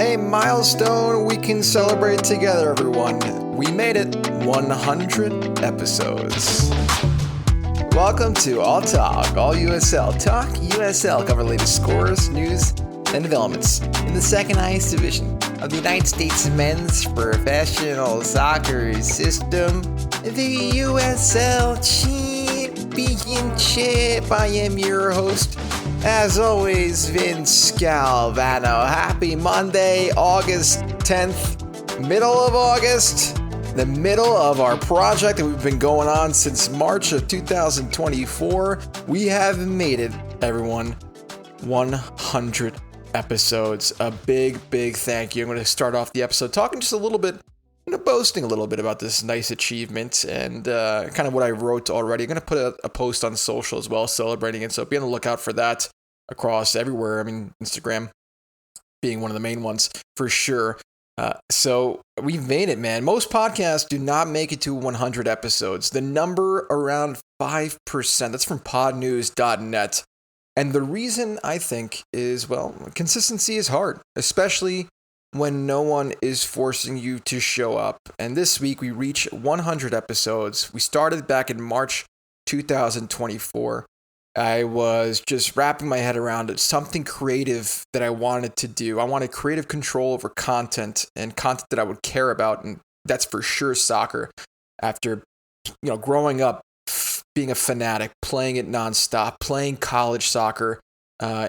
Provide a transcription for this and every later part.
A milestone we can celebrate together, everyone. We made it 100 episodes. Welcome to All Talk, All USL. Talk USL cover the latest scores, news, and developments in the second highest division of the United States men's professional soccer system, the USL Championship. I am your host, as always, Vince Calvano. Happy Monday, August 10th, middle of August, the middle of our project that we've been going on since March of 2024. We have made it, everyone, 100 episodes. A big thank you. I'm going to start off the episode talking just a little bit, boasting a little bit about this nice achievement and kind of what I wrote already. I'm going to put a post on social as well celebrating it, so be on the lookout for that across everywhere. I mean, Instagram being one of the main ones for sure. So we've made it, man. Most podcasts do not make it to 100 episodes. The number around 5%. That's from podnews.net. And the reason, I think, is, well, consistency is hard, especially when no one is forcing you to show up. And this week we reached 100 episodes. We started back in March 2024. I was just wrapping my head around it, something creative that I wanted to do. I wanted creative control over content and content that I would care about. And that's for sure soccer. After, growing up, being a fanatic, playing it nonstop, playing college soccer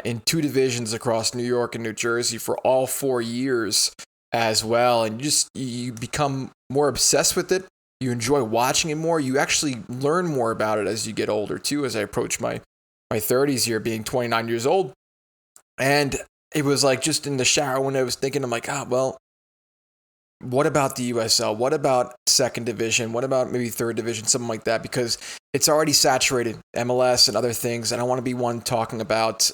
in two divisions across New York and New Jersey for all 4 years as well. And you become more obsessed with it. You enjoy watching it more. You actually learn more about it as you get older too, as I approach my 30s here, being 29 years old. And it was like just in the shower when I was thinking, I'm like, well, what about the USL? What about second division? What about maybe third division? Something like that, because it's already saturated, MLS and other things. And I want to be one talking about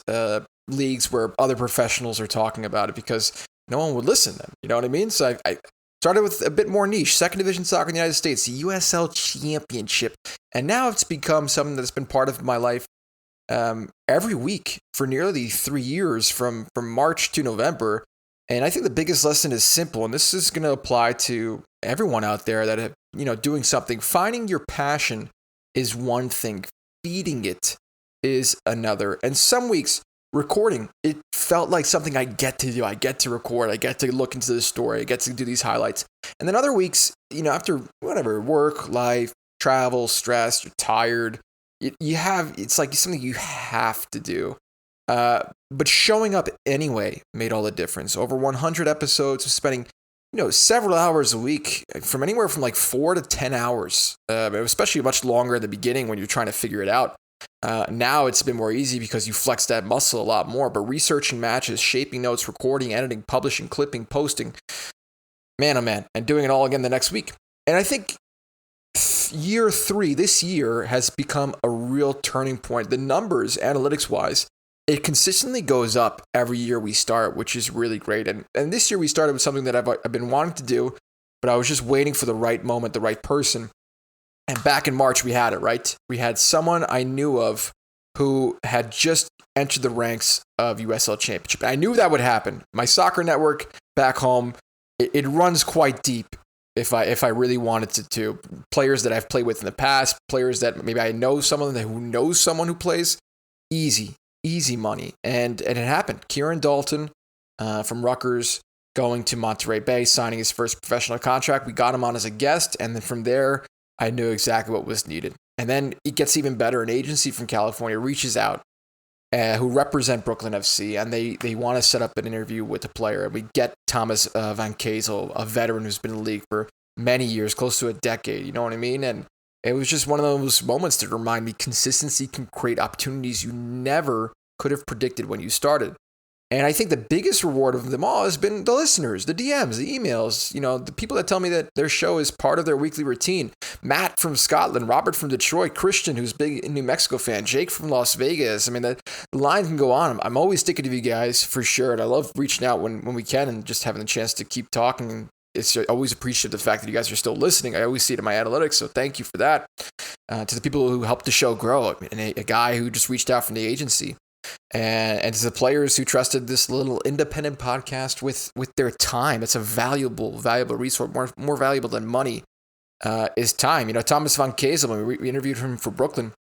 leagues where other professionals are talking about it, because no one would listen to them. You know what I mean? So I started with a bit more niche, second division soccer in the United States, the USL Championship. And now it's become something that's been part of my life every week for nearly 3 years, from March to November. And I think the biggest lesson is simple, and this is going to apply to everyone out there that have, doing something. Finding your passion is one thing. Feeding it is another. And some weeks, recording, it felt like something I get to do. I get to record. I get to look into the story. I get to do these highlights. And then other weeks, after whatever, work, life, travel, stress, you're tired, it's like something you have to do. But showing up anyway made all the difference. Over 100 episodes of spending, several hours a week, from anywhere from like 4 to 10 hours, especially much longer at the beginning when you're trying to figure it out. Now it's been more easy because you flex that muscle a lot more, but researching matches, shaping notes, recording, editing, publishing, clipping, posting, man, oh man, and doing it all again the next week. And I think year 3 this year has become a real turning point. The numbers, analytics-wise, it consistently goes up every year we start, which is really great. And this year we started with something that I've been wanting to do, but I was just waiting for the right moment, the right person. And back in March, we had it, right? We had someone I knew of who had just entered the ranks of USL Championship. I knew that would happen. My soccer network back home, it runs quite deep if I really wanted to. Players that I've played with in the past, players that maybe I know someone who knows someone who plays, easy money. And it happened. Kieran Dalton from Rutgers going to Monterey Bay, signing his first professional contract. We got him on as a guest. And then from there, I knew exactly what was needed. And then it gets even better. An agency from California reaches out who represent Brooklyn FC. And they want to set up an interview with the player. And we get Thomas Van Kazel, a veteran who's been in the league for many years, close to a decade. You know what I mean? And it was just one of those moments to remind me consistency can create opportunities you never could have predicted when you started. And I think the biggest reward of them all has been the listeners, the DMs, the emails, the people that tell me that their show is part of their weekly routine. Matt from Scotland, Robert from Detroit, Christian, who's big New Mexico fan, Jake from Las Vegas. I mean, the line can go on. I'm always sticking to you guys for sure. And I love reaching out when we can and just having the chance to keep talking. It's always appreciate the fact that you guys are still listening. I always see it in my analytics, so thank you for that. To the people who helped the show grow, and a guy who just reached out from the agency. and to the players who trusted this little independent podcast with their time. It's a valuable resource, more valuable than money, is time. Thomas von Kazel, when we interviewed him for Brooklyn,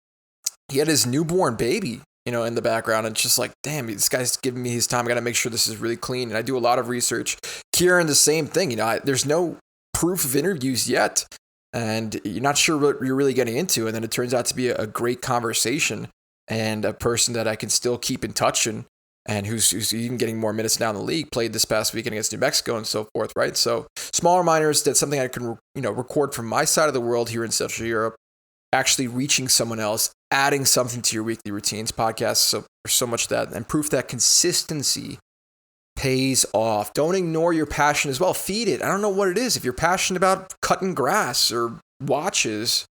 he had his newborn baby, in the background. And it's just like, damn, this guy's giving me his time. I got to make sure this is really clean. And I do a lot of research. Kieran, the same thing. There's no proof of interviews yet, and you're not sure what you're really getting into. And then it turns out to be a great conversation and a person that I can still keep in touch and who's even getting more minutes now in the league, played this past weekend against New Mexico and so forth, right? So small reminders that something I can, record from my side of the world here in Central Europe, actually reaching someone else, adding something to your weekly routines. Podcasts are so much that, and proof that consistency pays off. Don't ignore your passion as well. Feed it. I don't know what it is. If you're passionate about cutting grass or watches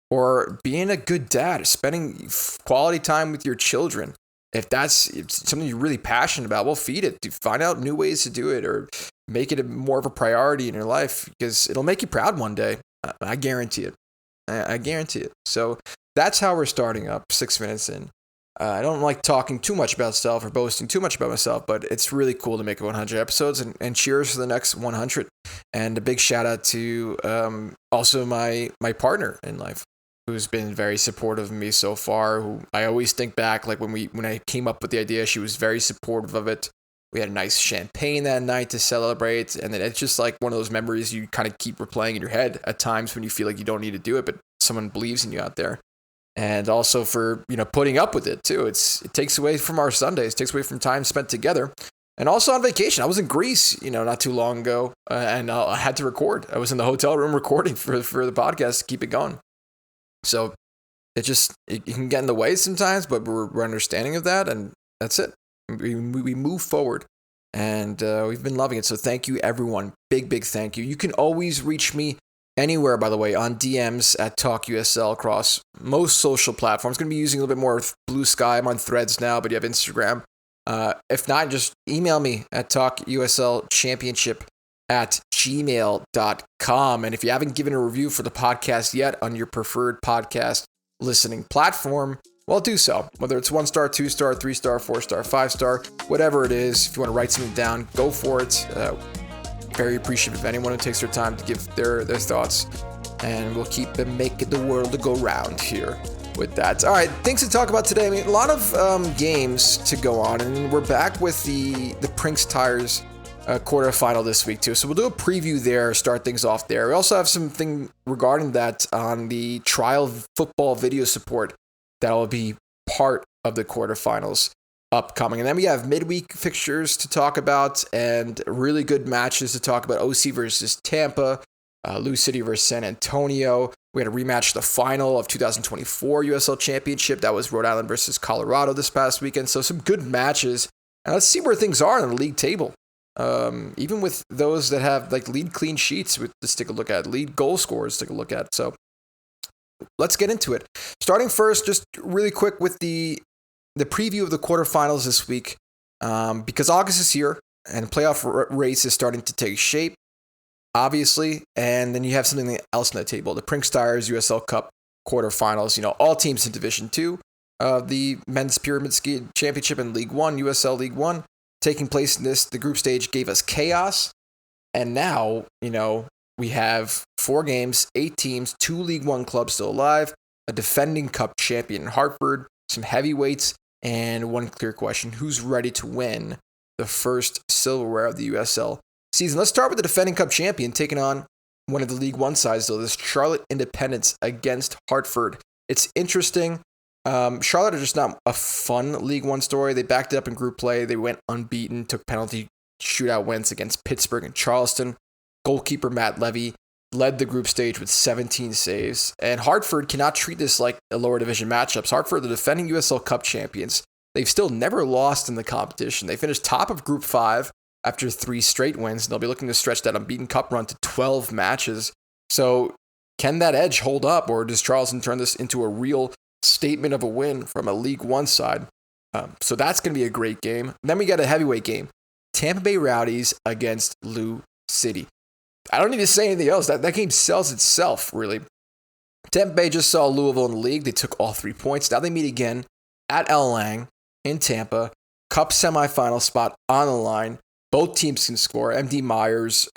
or being a good dad, or spending quality time with your children, if that's something you're really passionate about, well, feed it. Find out new ways to do it or make it more of a priority in your life, because it'll make you proud one day. I guarantee it. I guarantee it. So that's how we're starting up 6 minutes in. I don't like talking too much about stuff or boasting too much about myself, but it's really cool to make 100 episodes, and cheers for the next 100. And a big shout out to also my partner in life, who's been very supportive of me so far, who I always think back, like when I came up with the idea, she was very supportive of it. We had a nice champagne that night to celebrate, and then it's just like one of those memories you kind of keep replaying in your head at times when you feel like you don't need to do it, but someone believes in you out there. And also for, putting up with it too. It takes away from our Sundays, takes away from time spent together. And also on vacation. I was in Greece, not too long ago, and I had to record. I was in the hotel room recording for the podcast to keep it going. So it can get in the way sometimes, but we're understanding of that, and that's it. We move forward, and we've been loving it. So thank you, everyone. Big thank you. You can always reach me anywhere, by the way, on DMs at TalkUSL across most social platforms. Going to be using a little bit more Blue Sky. I'm on Threads now, but you have Instagram. If not, just email me at talkuslchampionship@gmail.com. And if you haven't given a review for the podcast yet on your preferred podcast listening platform, well, do so. Whether it's 1-star, 2-star, 3-star, 4-star, 5-star, whatever it is. If you want to write something down, go for it. Very appreciative of anyone who takes their time to give their thoughts. And we'll keep making the world go round here with that. All right, things to talk about today. A lot of games to go on. And we're back with the Prinx Tires quarterfinal this week, too. So we'll do a preview there, start things off there. We also have something regarding that on the trial football video support that will be part of the quarterfinals upcoming. And then we have midweek fixtures to talk about and really good matches to talk about. OC versus Tampa, Louisville City versus San Antonio. We had a rematch, the final of 2024 USL Championship. That was Rhode Island versus Colorado this past weekend. So some good matches. And let's see where things are on the league table. Even with those that have like lead clean sheets, let's take a look at lead goal scorers, take a look at. So let's get into it. Starting first, just really quick with the preview of the quarterfinals this week, because August is here and playoff race is starting to take shape, obviously. And then you have something else on the table, the Prinx Tires USL Cup quarterfinals. All teams in Division 2 of the Men's Pyramid Ski Championship in League 1, USL League 1, taking place in this. The group stage gave us chaos. And now, we have 4 games, 8 teams, 2 League 1 clubs still alive, a defending Cup champion in Hartford, some heavyweights, and one clear question: who's ready to win the first silverware of the USL season? Let's start with the defending Cup champion taking on one of the League 1 sides, though, this Charlotte Independence against Hartford. It's interesting. Charlotte are just not a fun League 1 story. They backed it up in group play. They went unbeaten, took penalty shootout wins against Pittsburgh and Charleston. Goalkeeper Matt Levy led the group stage with 17 saves. And Hartford cannot treat this like a lower division matchups. Hartford, the defending USL Cup champions, they've still never lost in the competition. They finished top of Group 5 after 3 straight wins, and they'll be looking to stretch that unbeaten cup run to 12 matches. So can that edge hold up, or does Charleston turn this into a real statement of a win from a League 1 side? So that's going to be a great game. And then we got a heavyweight game, Tampa Bay Rowdies against Louisville City. I don't need to say anything else. That game sells itself, really. Tampa Bay just saw Louisville in the league. They took all 3 points. Now they meet again at El Lang. in Tampa. Cup semifinal spot on the line. Both teams can score. MD Myers,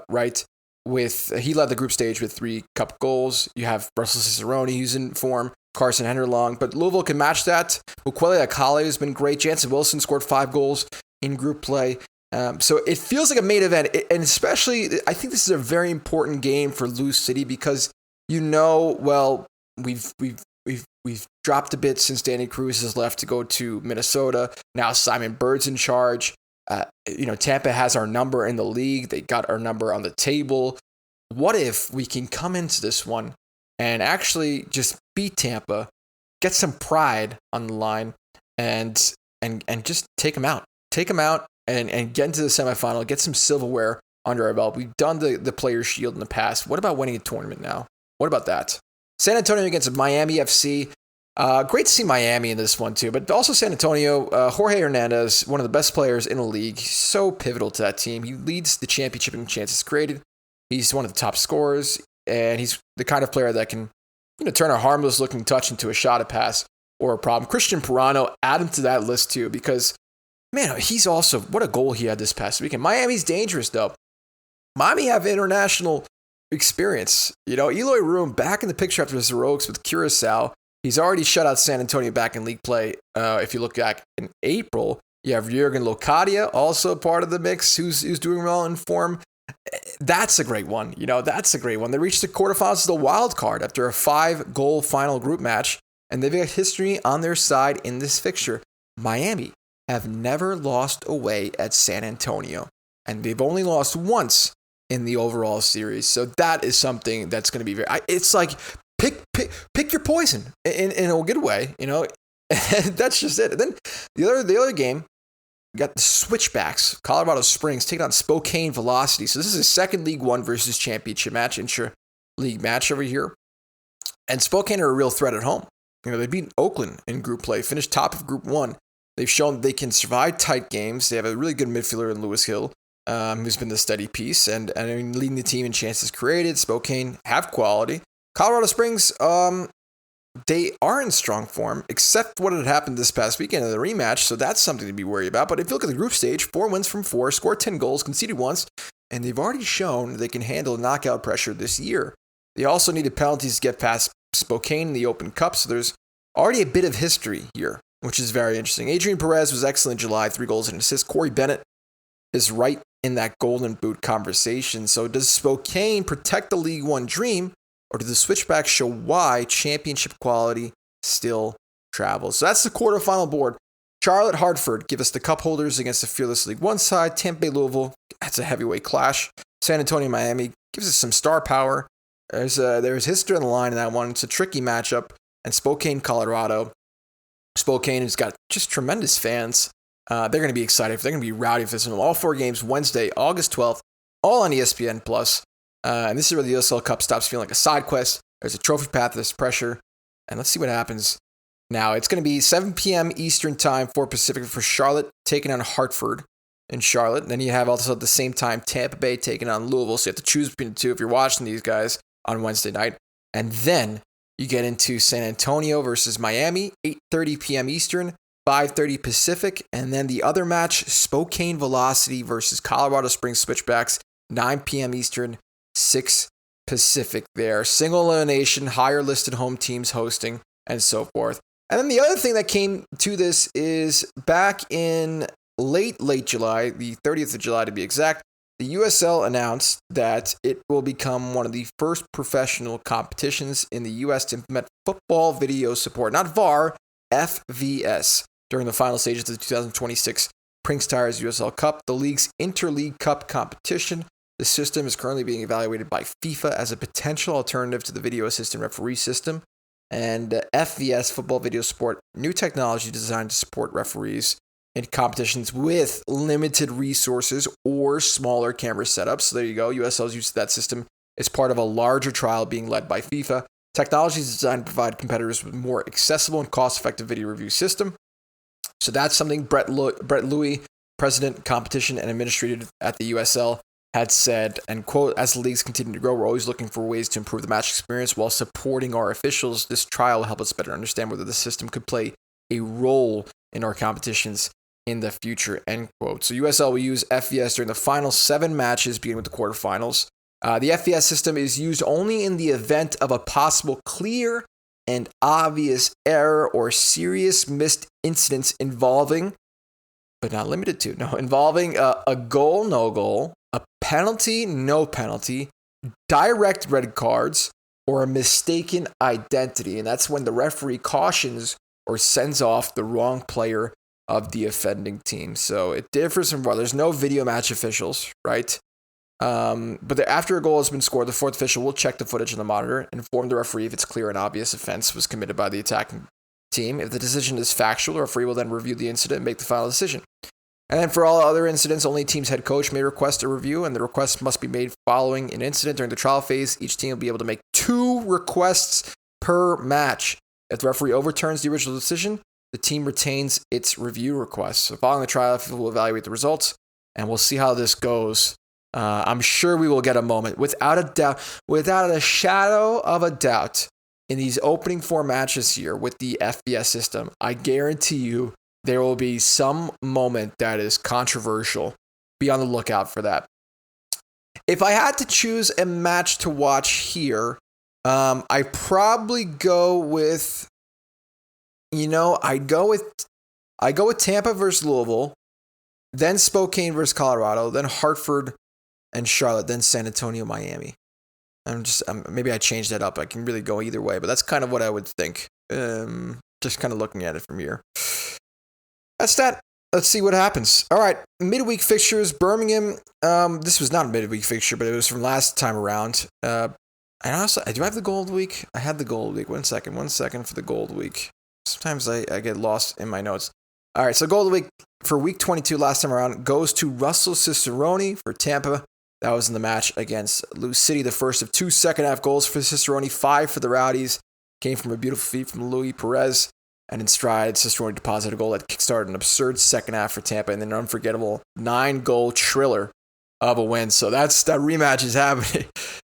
right, he led the group stage with 3 Cup goals. You have Russell Cicerone, who's in form. Carson Henderlong. But Louisville can match that. Mukwele Akale has been great. Jansen Wilson scored 5 goals in group play. So it feels like a main event. And especially, I think this is a very important game for Louisville City because, we've dropped a bit since Danny Cruz has left to go to Minnesota. Now Simon Bird's in charge. Tampa has our number in the league. They got our number on the table. What if we can come into this one and actually just beat Tampa, get some pride on the line, and just take them out. Take them out and get into the semifinal, get some silverware under our belt. We've done the Players' Shield in the past. What about winning a tournament now? What about that? San Antonio against Miami FC. Great to see Miami in this one too, but also San Antonio. Jorge Hernandez, one of the best players in the league, so pivotal to that team. He leads the championship in chances created. He's one of the top scorers, and he's the kind of player that can, turn a harmless-looking touch into a shot, a pass, or a problem. Christian Pirano, add him to that list too, because man, he's also what a goal he had this past weekend. Miami's dangerous though. Miami have international experience. Eloy Room back in the picture after his heroics with Curacao. He's already shut out San Antonio back in league play. If you look back in April, you have Jurgen Locadia, also part of the mix, who's doing well in form. That's a great one. That's a great one. They reached the quarterfinals of the wild card after a 5-goal final group match, and they've got history on their side in this fixture. Miami have never lost away at San Antonio, and they've only lost once in the overall series. So that is something that's going to be it's like pick your poison in a good way, That's just it. And then the other game, we got the Switchbacks, Colorado Springs taking on Spokane Velocity. So this is a second League One versus championship match, intra-league match over here. And Spokane are a real threat at home. They beat Oakland in group play, finished top of Group 1. They've shown they can survive tight games. They have a really good midfielder in Lewis Hill, who's been the steady piece, and leading the team in chances created. Spokane have quality. Colorado Springs, they are in strong form, except what had happened this past weekend in the rematch, so that's something to be worried about. But if you look at the group stage, 4 wins from 4, scored 10 goals, conceded once, and they've already shown they can handle knockout pressure this year. They also needed penalties to get past Spokane in the Open Cup, so there's already a bit of history here, which is very interesting. Adrian Perez was excellent in July, 3 goals and an assist. Corey Bennett is right in that Golden Boot conversation. So does Spokane protect the League One dream, or do the Switchbacks show why championship quality still travels? So that's the quarterfinal board. Charlotte, Hartford give us the cup holders against the fearless League One side. Tampa Bay, Louisville, that's a heavyweight clash. San Antonio, Miami gives us some star power. There's history on the line in that one. It's a tricky matchup. And Spokane, Colorado. Spokane has got just tremendous fans. They're going to be excited. They're going to be rowdy for this one. All 4 games Wednesday, August 12th, all on ESPN+. And this is where the USL Cup stops feeling like a side quest. There's a trophy path, there's pressure. And let's see what happens now. It's going to be 7 p.m. Eastern time, 4 Pacific for Charlotte taking on Hartford in Charlotte. And then you have also at the same time Tampa Bay taking on Louisville. So you have to choose between the two if you're watching these guys on Wednesday night. And then you get into San Antonio versus Miami, 8:30 p.m. Eastern, 5:30 Pacific. And then the other match, Spokane Velocity versus Colorado Springs Switchbacks, 9 p.m. Eastern, 6 Pacific there. Single elimination, higher listed home teams hosting, and so forth. And then the other thing that came to this is back in late July, the 30th of July to be exact, the USL announced that it will become one of the first professional competitions in the U.S. to implement football video support, not VAR, FVS, during the final stages of the 2026 Prinx Tires USL Cup, the league's interleague cup competition. The system is currently being evaluated by FIFA as a potential alternative to the video assistant referee system. And FVS, football video support, new technology designed to support referees in competitions with limited resources or smaller camera setups. So there you go. USL's use of that system is part of a larger trial being led by FIFA. Technology is designed to provide competitors with more accessible and cost-effective video review system. So that's something Brett Louis, president, competition, and administrator at the USL, had said, and quote, as the leagues continue to grow, we're always looking for ways to improve the match experience while supporting our officials. This trial will help us better understand whether the system could play a role in our competitions in the future, end quote. So USL will use FVS during the final 7 matches, beginning with the quarterfinals. The FVS system is used only in the event of a possible clear and obvious error or serious missed incidents involving, but not limited to, involving a goal, no goal, a penalty, no penalty, direct red cards, or a mistaken identity. And that's when the referee cautions or sends off the wrong player of the offending team. So it differs from, there's no video match officials, right? But after a goal has been scored, the fourth official will check the footage on the monitor and inform the referee if it's clear and obvious offense was committed by the attacking team. If the decision is factual, the referee will then review the incident and make the final decision. And then for all other incidents, only team's head coach may request a review, and the request must be made following an incident during the trial phase. Each team will be able to make 2 requests per match. If the referee overturns the original decision, the team retains its review request. So following the trial, we'll evaluate the results, and we'll see how this goes. I'm sure we will get a moment, without a doubt, without a shadow of a doubt, in these opening 4 matches here with the FBS system. I guarantee you there will be some moment that is controversial. Be on the lookout for that. If I had to choose a match to watch here, I probably go with, I go with Tampa versus Louisville, then Spokane versus Colorado, then Hartford and Charlotte, then San Antonio, Miami. Maybe I changed that up. I can really go either way, but that's kind of what I would think. Just kind of looking at it from here. That's that. Let's see what happens. All right, midweek fixtures. Birmingham. This was not a midweek fixture, but it was from last time around. And also, do I have the goal of the week? I had the goal of the week. One second for the goal of the week. Sometimes I get lost in my notes. All right, so goal of the week for week 22 last time around goes to Russell Cicerone for Tampa. That was in the match against Louisville City, the first of 2 second-half goals for Cicerone, 5 for the Rowdies. Came from a beautiful feat from Luis Perez. And in stride, Cicerone deposited a goal that kickstarted an absurd second half for Tampa and then an unforgettable 9-goal triller of a win. So that rematch is happening.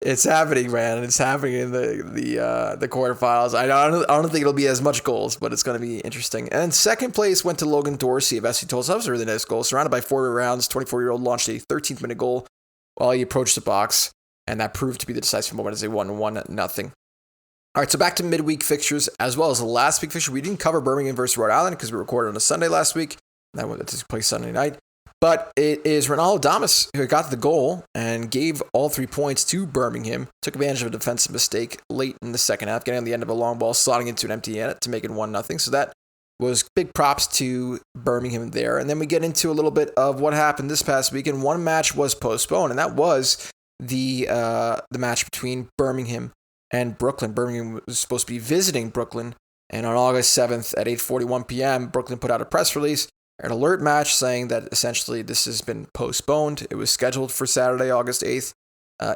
It's happening, man. It's happening in the quarterfinals. I don't think it'll be as much goals, but it's going to be interesting. And second place went to Logan Dorsey of SC Tulsa. That was a really nice goal. Surrounded by 4 rounds, 24-year-old launched a 13th-minute goal while he approached the box, and that proved to be the decisive moment as they won 1-0. All right, so back to midweek fixtures as well as the last week fixture. We didn't cover Birmingham versus Rhode Island because we recorded on a Sunday last week. That took place Sunday night. But it is Ronaldo Damas who got the goal and gave all 3 points to Birmingham. Took advantage of a defensive mistake late in the second half, getting on the end of a long ball, slotting into an empty net to make it 1-0. So that was big props to Birmingham there. And then we get into a little bit of what happened this past week. And one match was postponed, and that was the match between Birmingham and Brooklyn. Birmingham was supposed to be visiting Brooklyn, and on August 7th at 8:41 p.m., Brooklyn put out a press release, an alert match saying that essentially this has been postponed. It was scheduled for Saturday, August 8th.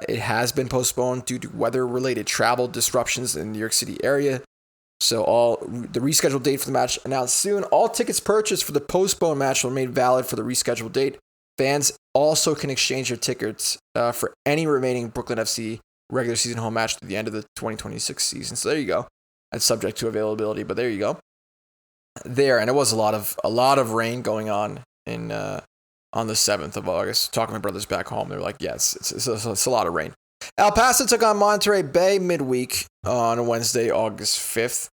It has been postponed due to weather-related travel disruptions in the New York City area. So the rescheduled date for the match announced soon. All tickets purchased for the postponed match will remain valid for the rescheduled date. Fans also can exchange their tickets for any remaining Brooklyn FC regular season home match to the end of the 2026 season. So there you go. That's subject to availability, but there you go. And it was a lot of rain going on on the 7th of August. Talking to my brothers back home, they're like, yes, it's a lot of rain. El Paso took on Monterey Bay midweek on Wednesday, August 5th.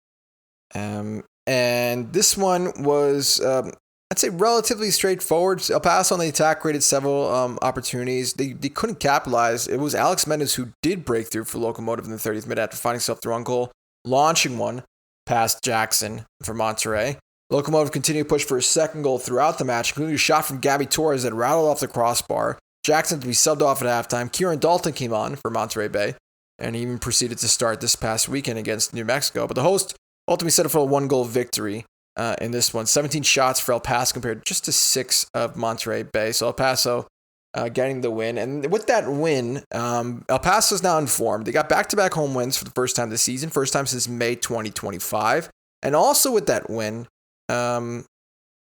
And this one was, I'd say, relatively straightforward. El Paso on the attack created several opportunities. They couldn't capitalize. It was Alex Mendez who did break through for Locomotive in the 30th minute after finding himself through on goal, launching one past Jackson for Monterey. Locomotive continued to push for his second goal throughout the match, including a shot from Gabby Torres that rattled off the crossbar. Jackson to be subbed off at halftime. Kieran Dalton came on for Monterey Bay, and he even proceeded to start this past weekend against New Mexico. But the host ultimately set up for a 1-goal victory in this one. 17 shots for El Paso compared just to 6 of Monterey Bay. So El Paso getting the win. And with that win, El Paso is now informed. They got back-to-back home wins for the first time this season, first time since May 2025. And also with that win, I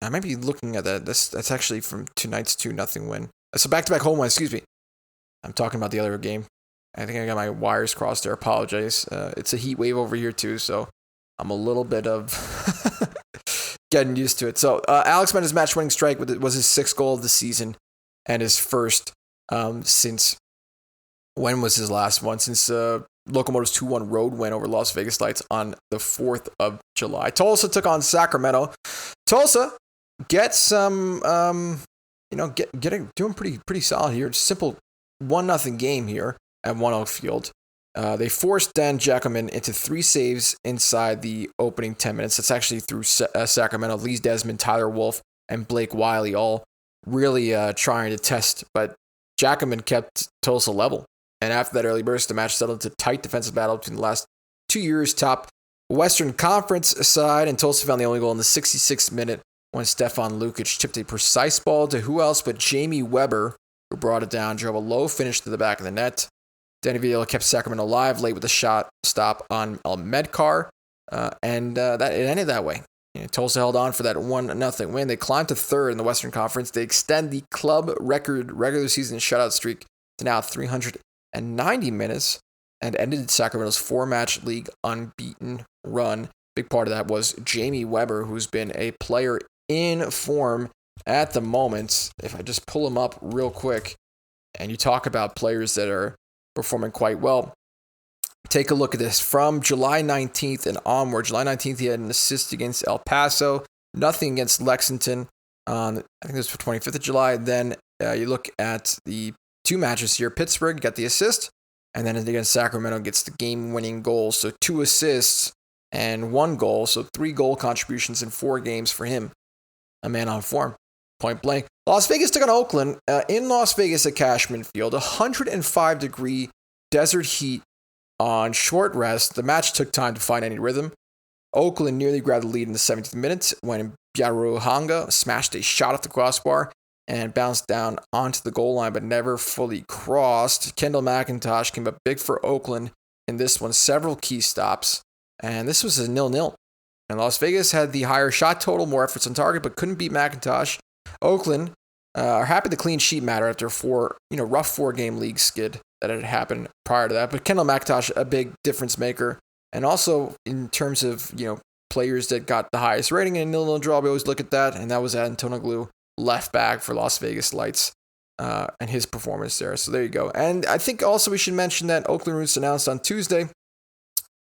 might be looking at that. That's actually from tonight's 2-0 win. So back-to-back home win, excuse me. I'm talking about the other game. I think I got my wires crossed there. Apologize. It's a heat wave over here too, so I'm a little bit of getting used to it. So Alex Mendes' match-winning strike was his 6th goal of the season and his first since, when was his last one? Since Locomotive's 2-1 road win over Las Vegas Lights on the 4th of July. Tulsa took on Sacramento. Tulsa gets some, doing pretty solid here. Simple 1-0 game here at One Oak Field. They forced Dan Jackelman into 3 saves inside the opening 10 minutes. That's actually through Sacramento. Lee Desmond, Tyler Wolf, and Blake Wiley all really trying to test, but Jackelman kept Tulsa level. And after that early burst, the match settled into a tight defensive battle between the last 2 years' top Western Conference side, and Tulsa found the only goal in the 66th minute when Stefan Lukic tipped a precise ball to who else but Jamie Weber, who brought it down, drove a low finish to the back of the net. Danny Villa kept Sacramento alive late with a shot stop on Medcar, and that it ended that way. Tulsa held on for that 1-0 win. They climbed to 3rd in the Western Conference. They extend the club record regular season shutout streak to now 390 minutes and ended Sacramento's 4-match league unbeaten run. Big part of that was Jamie Weber, who's been a player in form at the moment. If I just pull him up real quick, and you talk about players that are performing quite well, take a look at this. From July 19th and onward, July 19th, he had an assist against El Paso, nothing against Lexington. I think this was 25th of July. Then you look at the 2 matches here. Pittsburgh got the assist, and then against Sacramento gets the game-winning goal. So 2 assists and 1 goal. So 3 goal contributions in 4 games for him. A man on form, point blank. Las Vegas took on Oakland in Las Vegas at Cashman Field. 105-degree desert heat on short rest. The match took time to find any rhythm. Oakland nearly grabbed the lead in the 17th minute when Biaruhanga smashed a shot off the crossbar and bounced down onto the goal line, but never fully crossed. Kendall McIntosh came up big for Oakland in this one, several key stops, and this was a 0-0. And Las Vegas had the higher shot total, more efforts on target, but couldn't beat McIntosh. Oakland are happy the clean sheet matter after a rough 4-game league skid that had happened prior to that. But Kendall McIntosh, a big difference maker. And also in terms of, players that got the highest rating in a 0-0 draw, we always look at that. And that was Antonoglu, left back for Las Vegas Lights, and his performance there. So there you go. And I think also we should mention that Oakland Roots announced on Tuesday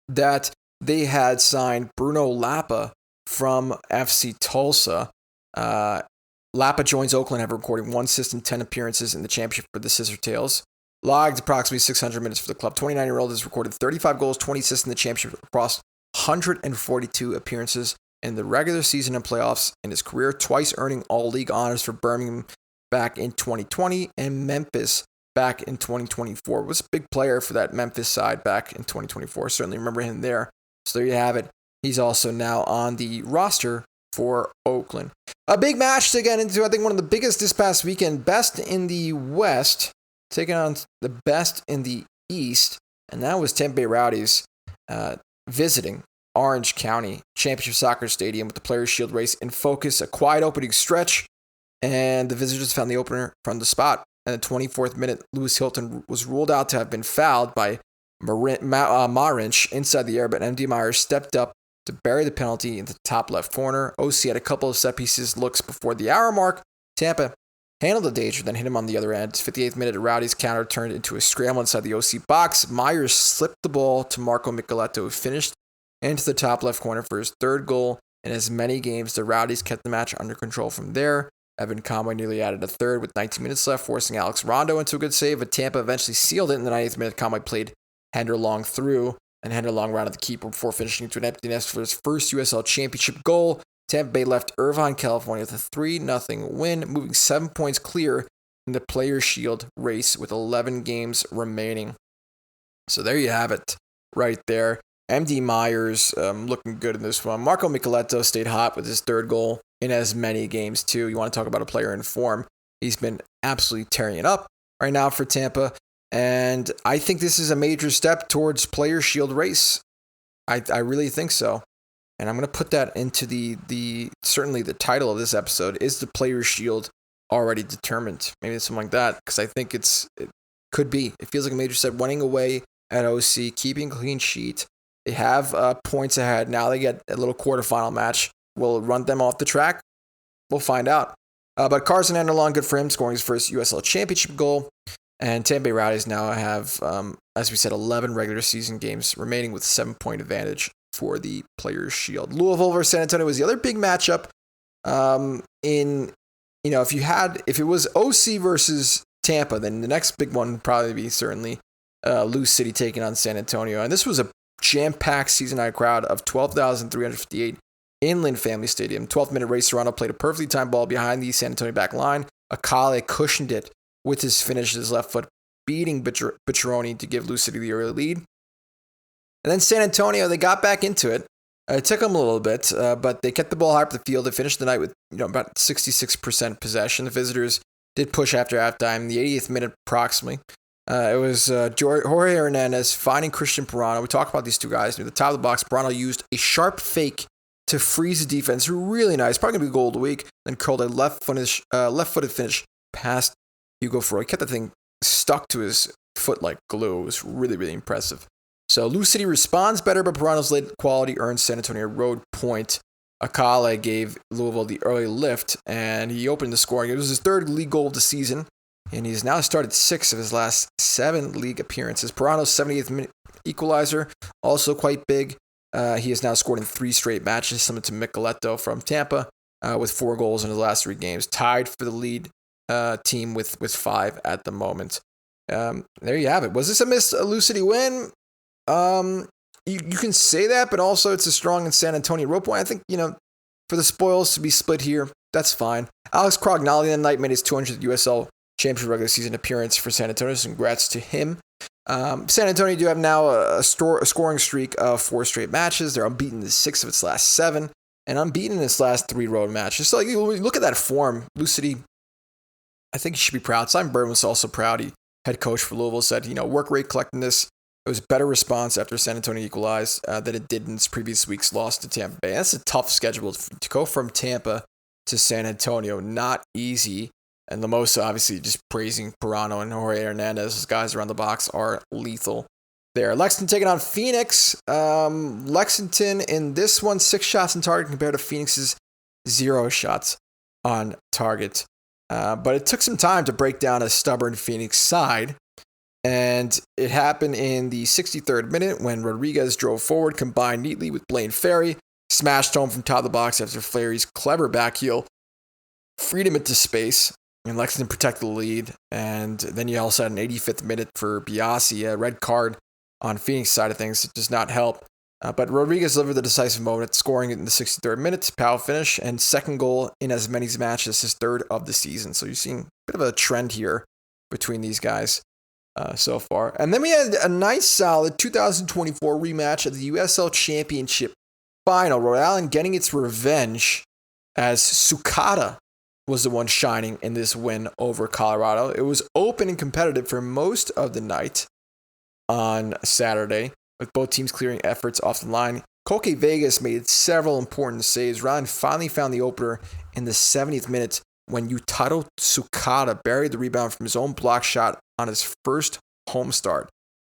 that they had signed Bruno Lapa from FC Tulsa. Lapa joins Oakland, having recorded 1 assist and 10 appearances in the championship for the Scissor Tails. Logged approximately 600 minutes for the club. 29-year-old has recorded 35 goals, 20 assists in the championship across 142 appearances in the regular season and playoffs in his career, twice earning all-league honors for Birmingham back in 2020 and Memphis back in 2024. Was a big player for that Memphis side back in 2024. Certainly remember him there. So there you have it. He's also now on the roster for Oakland. A big match to get into. I think one of the biggest this past weekend. Best in the West taking on the best in the East. And that was Tampa Bay Rowdies visiting Orange County Championship Soccer Stadium with the Players' Shield race in focus. A quiet opening stretch. And the visitors found the opener from the spot. In the 24th minute, Lewis Hilton was ruled out to have been fouled by Marinch inside the area, but MD Myers stepped up to bury the penalty in the top left corner. OC had a couple of set pieces looks before the hour mark. Tampa handled the danger, then hit him on the other end. 58th minute, Rowdy's counter turned into a scramble inside the OC box. Myers slipped the ball to Marco Micheletto, who finished into the top left corner for his 3rd goal in as many games. The Rowdies kept the match under control from there. Evan Conway nearly added a 3rd with 19 minutes left, forcing Alex Rondo into a good save, but Tampa eventually sealed it in the 90th minute. Conway played Hender Long through, and Hender Long rounded the keeper before finishing to an empty nest for his first USL Championship goal. Tampa Bay left Irvine, California with a 3-0 win, moving 7 points clear in the Players' Shield race with 11 games remaining. So there you have it right there. MD Myers looking good in this one. Marco Micheletto stayed hot with his 3rd goal in as many games too. You want to talk about a player in form. He's been absolutely tearing it up right now for Tampa. And I think this is a major step towards Players' Shield race. I really think so. And I'm going to put that into the certainly the title of this episode. Is the Players' Shield already determined? Maybe something like that, because I think it could be. It feels like a major step. Winning away at OC, keeping a clean sheet. They have points ahead. Now they get a little quarterfinal match will it run them off the track? We'll find out. But Carson Anderlon, good for him, scoring his first USL championship goal. And Tampa Bay Rowdies now have, as we said, 11 regular season games remaining with 7-point advantage for the Players' Shield. Louisville versus San Antonio was the other big matchup. If it was OC versus Tampa, then the next big one would probably be certainly Louisville City taking on San Antonio. And this was a jam-packed season-night crowd of 12,358 in Lynn Family Stadium. 12th-minute race, Serrano played a perfectly timed ball behind the San Antonio back line. Akale cushioned it with his finish, his left foot, beating Bicciaroni to give Louisville City the early lead. And then San Antonio, they got back into it. It took them a little bit, but they kept the ball high up the field. They finished the night with about 66% possession. The visitors did push after halftime, the 80th minute approximately. It was Jorge Hernandez finding Christian Pirano. We talked about these two guys. Near the top of the box, Pirano used a sharp fake to freeze the defense. Really nice. Probably going to be goal of the week. Then curled a left-footed finish past Hugo Freud. Kept the thing stuck to his foot like glue. It was really, really impressive. So Louisville City responds better, but Pirano's late quality earns San Antonio a road point. Akale gave Louisville the early lift, and he opened the scoring. It was his third league goal of the season, and he's now started 6 of his last 7 league appearances. Pirano's 78th minute equalizer, also quite big. He has now scored in 3 straight matches, similar to Micheletto from Tampa, with 4 goals in his last 3 games. Tied for the lead team with 5 at the moment. There you have it. Was this a Louisville City win? You can say that, but also it's a strong in San Antonio road point. I think, for the spoils to be split here, that's fine. Alex Crognali that night made his 200th USL Championship regular season appearance for San Antonio. So congrats to him. San Antonio do have now a scoring streak of 4 straight matches. They're unbeaten in 6 of its last 7, and unbeaten in its last 3 road matches. So look at that form. Louisville City, I think he should be proud. Simon Bird was also proud. He, head coach for Louisville, said, work rate collecting this. It was better response after San Antonio equalized than it did in its previous week's loss to Tampa Bay. That's a tough schedule to go from Tampa to San Antonio. Not easy. And Lamosa obviously just praising Pirano and Jorge Hernandez. Those guys around the box are lethal there. Lexington taking on Phoenix. Lexington in this one, 6 shots on target compared to Phoenix's 0 shots on target. But it took some time to break down a stubborn Phoenix side. And it happened in the 63rd minute when Rodriguez drove forward, combined neatly with Blaine Ferry, smashed home from top of the box after Ferry's clever back heel freed him into space, and Lexington protected the lead. And then you also had an 85th minute for Biasi, a red card on Phoenix side of things. It does not help. But Rodriguez delivered the decisive moment, scoring in the 63rd minute, power finish, and second goal in as many matches, his 3rd of the season. So you're seeing a bit of a trend here between these guys. So far. And then we had a nice solid 2024 rematch of the USL Championship final. Rhode Island getting its revenge as Sukata was the one shining in this win over Colorado. It was open and competitive for most of the night on Saturday, with both teams clearing efforts off the line. Koke Vegas made several important saves. Ryan finally found the opener in the 70th minute when Yutaro Sukata buried the rebound from his own block shot on his first home start.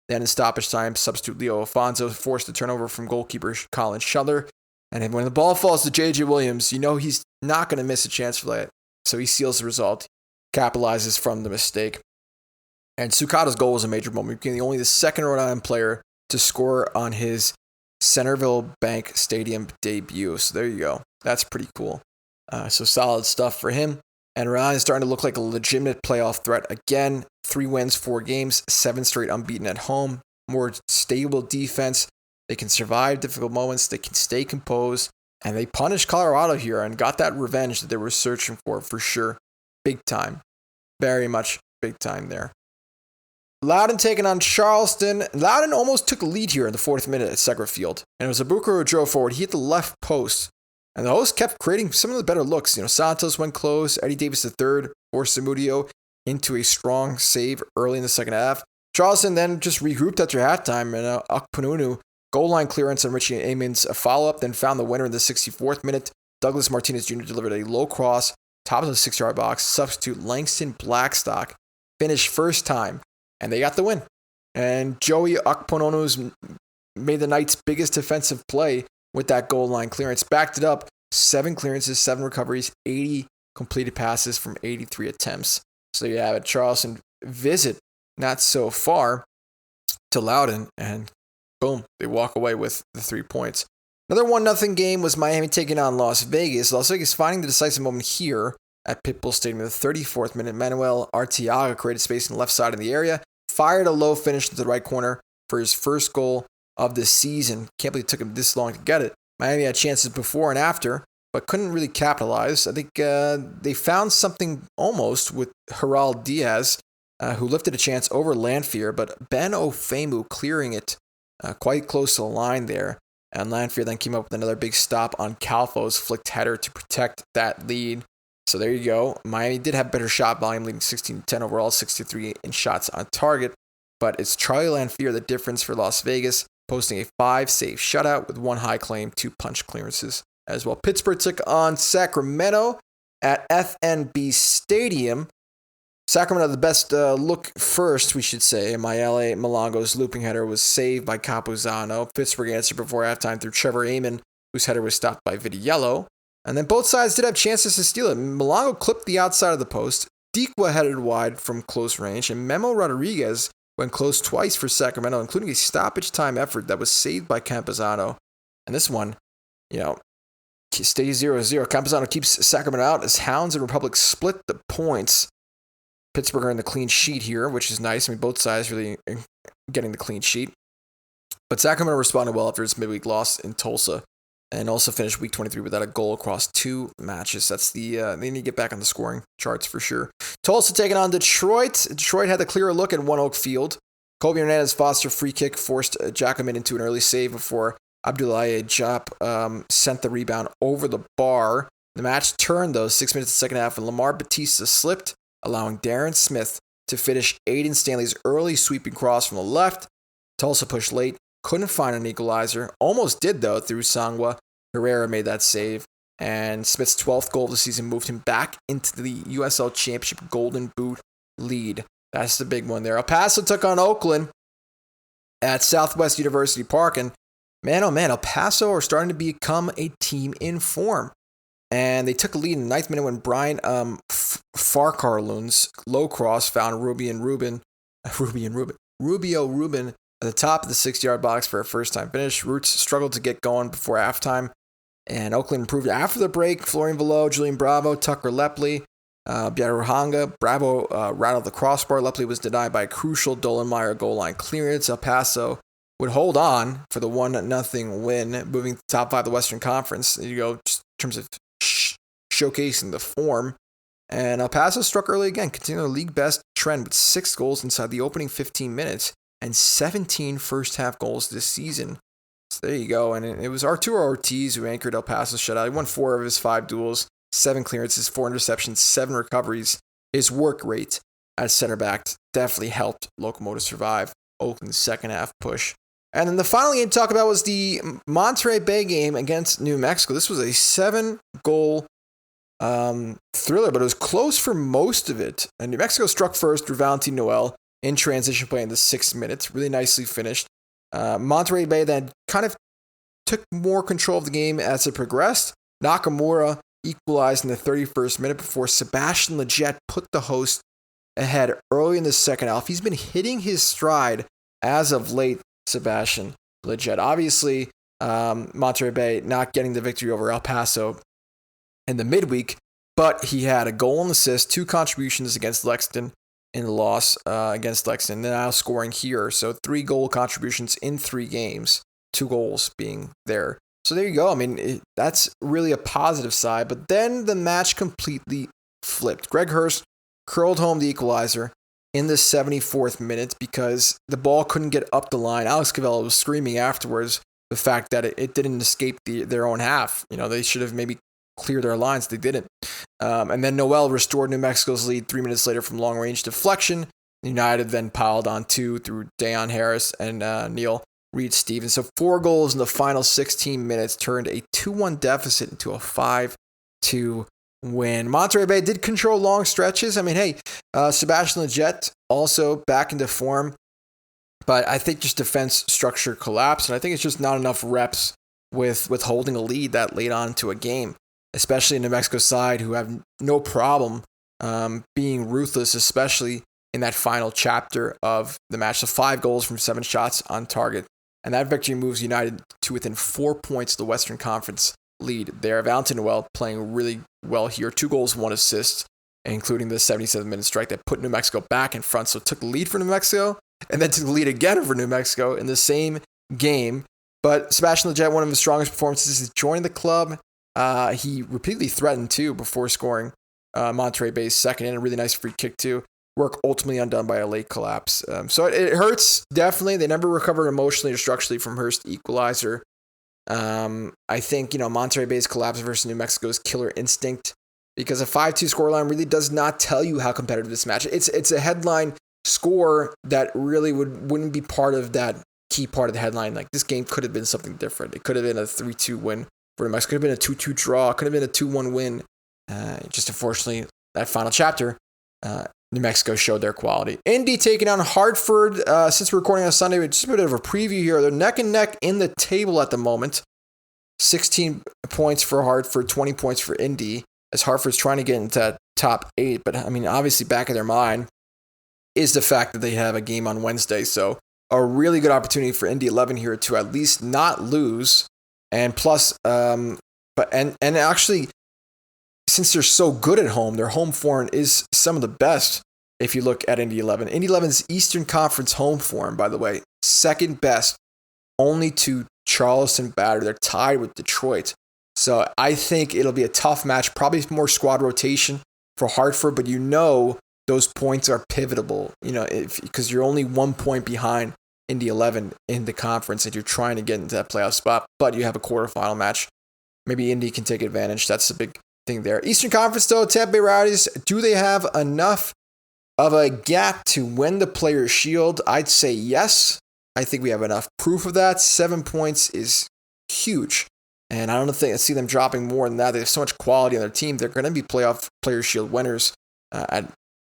Then in stoppage time, substitute Leo Alfonso forced the turnover from goalkeeper Colin Schuller. And when the ball falls to J.J. Williams, he's not going to miss a chance for that. So he seals the result, capitalizes from the mistake. And Sukata's goal was a major moment, becoming only the second Rhode Island player to score on his Centerville Bank Stadium debut. So there you go. That's pretty cool. So solid stuff for him. And Rhode Island is starting to look like a legitimate playoff threat again. 3 wins, 4 games, 7 straight unbeaten at home. More stable defense. They can survive difficult moments. They can stay composed. And they punished Colorado here and got that revenge that they were searching for sure. Big time. Very much big time there. Loudoun taking on Charleston. Loudoun almost took a lead here in the 4th minute at Segra Field. And it was Abuka who drove forward. He hit the left post. And the host kept creating some of the better looks. Santos went close. Eddie Davis III forced Zamudio into a strong save early in the second half. Charleston then just regrouped after halftime, and Akpununu goal line clearance on Richie Amon's follow-up, then found the winner in the 64th minute. Douglas Martinez Jr. delivered a low cross, top of the 6-yard box. Substitute Langston Blackstock finished first time, and they got the win. And Joey Akpononu's made the night's biggest defensive play with that goal line clearance. Backed it up 7 clearances, 7 recoveries, 80 completed passes from 83 attempts. So you have it. Charleston visit not so far to Loudoun, and boom, they walk away with the 3 points. Another 1-0 game was Miami taking on Las Vegas. Las Vegas finding the decisive moment here at Pitbull Stadium in the 34th minute. Manuel Arteaga created space on the left side of the area, fired a low finish to the right corner for his first goal of the season. Can't believe it took him this long to get it. Miami had chances before and after, but couldn't really capitalize. I think they found something almost with Gerald Diaz, who lifted a chance over Lanfear, but Ben Ofemu clearing it quite close to the line there. And Lanfear then came up with another big stop on Calfo's flicked header to protect that lead. So there you go. Miami did have better shot volume, leading 16-10 overall, 63 in shots on target. But it's Charlie Lanfear the difference for Las Vegas, posting a 5-save shutout with 1 high claim, 2 punch clearances as well. Pittsburgh took on Sacramento at FNB Stadium. Sacramento, the best look first, we should say. Mayele Malongo's looping header was saved by Capuzano. Pittsburgh answered before halftime through Trevor Amon, whose header was stopped by Vitiello. And then both sides did have chances to steal it. Malongo clipped the outside of the post. Dikwa headed wide from close range. And Memo Rodriguez went close twice for Sacramento, including a stoppage time effort that was saved by Campuzano. And this one, stays 0-0. Campuzano keeps Sacramento out as Hounds and Republic split the points. Pittsburgh are in the clean sheet here, which is nice. I mean, both sides really getting the clean sheet. But Sacramento responded well after its midweek loss in Tulsa, and also finished week 23 without a goal across 2 matches. That's they need to get back on the scoring charts for sure. Tulsa taking on Detroit. Detroit had the clearer look at One Oak Field. Colby Hernandez Foster free kick forced Jackman into an early save before Abdoulaye Diop sent the rebound over the bar. The match turned, though, 6 minutes in the second half, and Lamar Batista slipped, allowing Darren Smith to finish Aiden Stanley's early sweeping cross from the left. Tulsa pushed late, couldn't find an equalizer. Almost did, though, through Sangwa. Herrera made that save, and Smith's 12th goal of the season moved him back into the USL Championship Golden Boot lead. That's the big one there. El Paso took on Oakland at Southwest University Park, and man, oh man, El Paso are starting to become a team in form. And they took a lead in the 9th minute when Brian Farkarloon's low cross found Rubio Rubin at the top of the 6-yard box for a first-time finish. Roots struggled to get going before halftime, and Oakland improved after the break. Florian Velo, Julian Bravo, Tucker Lepley, Biaruhanga. Bravo rattled the crossbar. Lepley was denied by a crucial Dolenmeyer goal line clearance. El Paso would hold on for the 1-0 win, moving to the top 5 of the Western Conference. There you go, just in terms of showcasing the form. And El Paso struck early again, continuing the league best trend with 6 goals inside the opening 15 minutes and 17 first half goals this season. So there you go. And it was Arturo Ortiz who anchored El Paso's shutout. He won 4 of his 5 duels, 7 clearances, 4 interceptions, 7 recoveries. His work rate at center back definitely helped Locomotive survive Oakland's second half push. And then the final game to talk about was the Monterey Bay game against New Mexico. This was a 7-goal thriller, but it was close for most of it. And New Mexico struck first through Valentin Noel in transition play in the 6th minute. Really nicely finished. Monterey Bay then kind of took more control of the game as it progressed. Nakamura equalized in the 31st minute before Sebastian Lletget put the host ahead early in the second half. He's been hitting his stride as of late, Sebastian Lletget. Obviously, Monterey Bay not getting the victory over El Paso in the midweek, but he had a goal and assist, 2 contributions against Lexington in the loss against Lexington, now scoring here. So 3 goal contributions in 3 games, 2 goals being there. So there you go. I mean, that's really a positive side. But then the match completely flipped. Greg Hurst curled home the equalizer in the 74th minute because the ball couldn't get up the line. Alex Cavella was screaming afterwards the fact that it didn't escape their own half. They should have maybe cleared their lines. They didn't. And then Noel restored New Mexico's lead 3 minutes later from long-range deflection. United then piled on 2 through Dayon Harris and Neil Reed-Stevens. So 4 goals in the final 16 minutes turned a 2-1 deficit into a 5-2 win. Monterey Bay did control long stretches. I mean, hey, Sebastian Lletget also back into form. But I think just defense structure collapsed. And I think it's just not enough reps with holding a lead that late on to a game. especially in New Mexico side, who have no problem being ruthless, especially in that final chapter of the match. So 5 goals from 7 shots on target. And that victory moves United to within 4 points of the Western Conference lead there. Valentin Noel playing really well here. 2 goals, 1 assist, including the 77th-minute strike that put New Mexico back in front. So it took the lead for New Mexico and then took the lead again for New Mexico in the same game. But Sebastian Lletget, one of his strongest performances, is joining the club. He repeatedly threatened, too, before scoring Monterey Bay's second, and a really nice free kick, too. Work ultimately undone by a late collapse. So it hurts, definitely. They never recovered emotionally or structurally from Hurst's equalizer. I think, Monterey Bay's collapse versus New Mexico's killer instinct, because a 5-2 scoreline really does not tell you how competitive this match is. It's a headline score that really wouldn't be part of that key part of the headline. Like, this game could have been something different. It could have been a 3-2 win for New Mexico. It could have been a 2-2 draw. It could have been a 2-1 win. Just unfortunately, that final chapter, New Mexico showed their quality. Indy taking on Hartford. Since we're recording on Sunday, just a bit of a preview here. They're neck and neck in the table at the moment. 16 points for Hartford, 20 points for Indy, as Hartford's trying to get into that top 8. But, obviously back in their mind is the fact that they have a game on Wednesday. So a really good opportunity for Indy 11 here to at least not lose. And plus, actually, since they're so good at home, their home form is some of the best. If you look at Indy 11, Indy 11's Eastern Conference home form, by the way, second best, only to Charleston Battery. They're tied with Detroit. So I think it'll be a tough match, probably more squad rotation for Hartford, but those points are pivotal, because you're only 1 point behind Indy 11 in the conference and you're trying to get into that playoff spot, but you have a quarterfinal match. Maybe Indy can take advantage. That's the big thing there. Eastern Conference, though, Tampa Bay Rowdies, do they have enough of a gap to win the Players' Shield? I'd say yes. I think we have enough proof of that. 7 points is huge. And I don't think I see them dropping more than that. They have so much quality on their team. They're going to be playoff Players' Shield winners.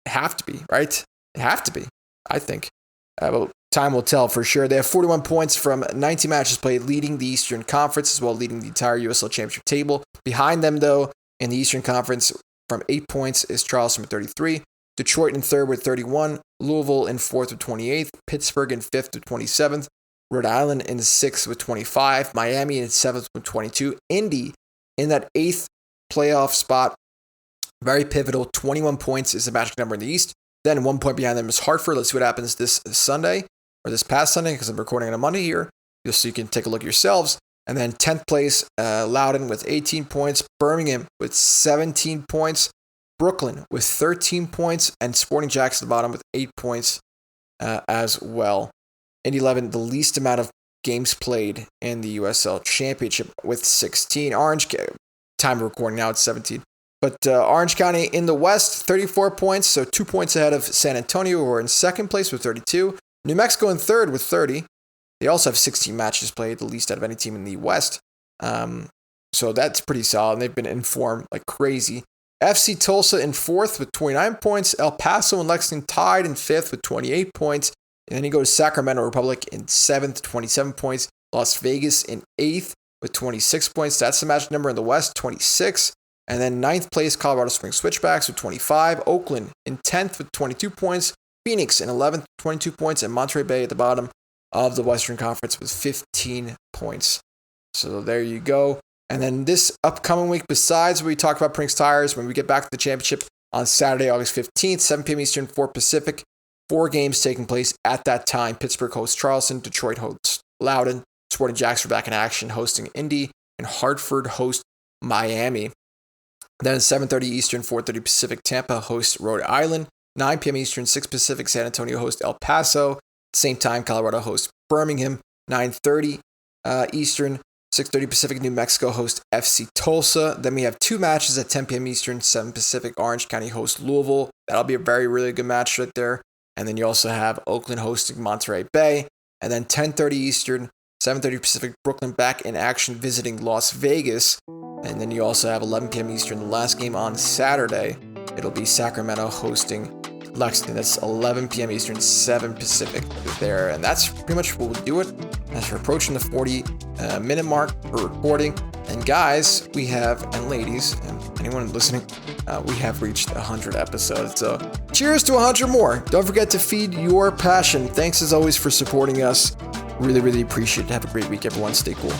Have to be, right? They have to be, I think. Well, time will tell for sure. They have 41 points from 19 matches played, leading the Eastern Conference, as well as leading the entire USL Championship table. Behind them, though, in the Eastern Conference, from 8 points is Charleston with 33, Detroit in third with 31, Louisville in fourth with 28, Pittsburgh in fifth with 27th, Rhode Island in sixth with 25, Miami in seventh with 22, Indy in that eighth playoff spot, very pivotal. 21 points is the magic number in the East. Then 1 point behind them is Hartford. Let's see what happens this Sunday, or this past Sunday, because I'm recording on a Monday here, just so you can take a look yourselves. And then 10th place, Loudoun with 18 points, Birmingham with 17 points, Brooklyn with 13 points, and Sporting Jacks at the bottom with 8 points as well. Indy 11, the least amount of games played in the USL Championship with 16. Orange, time of recording now, it's 17. But Orange County in the West, 34 points, so 2 points ahead of San Antonio, who are in second place with 32. New Mexico in third with 30. They also have 16 matches played, the least out of any team in the West. So that's pretty solid, and they've been in form like crazy. FC Tulsa in fourth with 29 points. El Paso and Lexington tied in fifth with 28 points. And then you go to Sacramento Republic in seventh, 27 points. Las Vegas in eighth with 26 points. That's the match number in the West, 26. And then ninth place, Colorado Springs Switchbacks with 25. Oakland in 10th with 22 points. Phoenix in 11th, 22 points. And Monterey Bay at the bottom of the Western Conference with 15 points. So there you go. And then this upcoming week, besides what we talked about Prinx Tires, when we get back to the championship on Saturday, August 15th, 7 p.m. Eastern, 4 Pacific, 4 games taking place at that time. Pittsburgh hosts Charleston, Detroit hosts Loudoun, Sporting Jacks are back in action hosting Indy, and Hartford hosts Miami. Then at 7:30 Eastern, 4:30 Pacific, Tampa hosts Rhode Island. 9 p.m. Eastern, 6 Pacific, San Antonio hosts El Paso. Same time, Colorado hosts Birmingham. 9:30 Eastern, 6:30 Pacific, New Mexico hosts FC Tulsa. Then we have 2 matches at 10 p.m. Eastern, 7 Pacific, Orange County hosts Louisville. That'll be a very, really good match right there. And then you also have Oakland hosting Monterey Bay. And then 10:30 Eastern, 7:30 Pacific, Brooklyn back in action visiting Las Vegas. And then you also have 11 p.m. Eastern, the last game on Saturday. It'll be Sacramento hosting Lexington. That's 11 p.m. Eastern, 7 Pacific there. And that's pretty much what we'll do it. As we're approaching the 40-minute mark for recording, And guys, and ladies, and anyone listening, we have reached 100 episodes. So cheers to 100 more. Don't forget to feed your passion. Thanks as always for supporting us. Really, really appreciate it. Have a great week, everyone. Stay cool.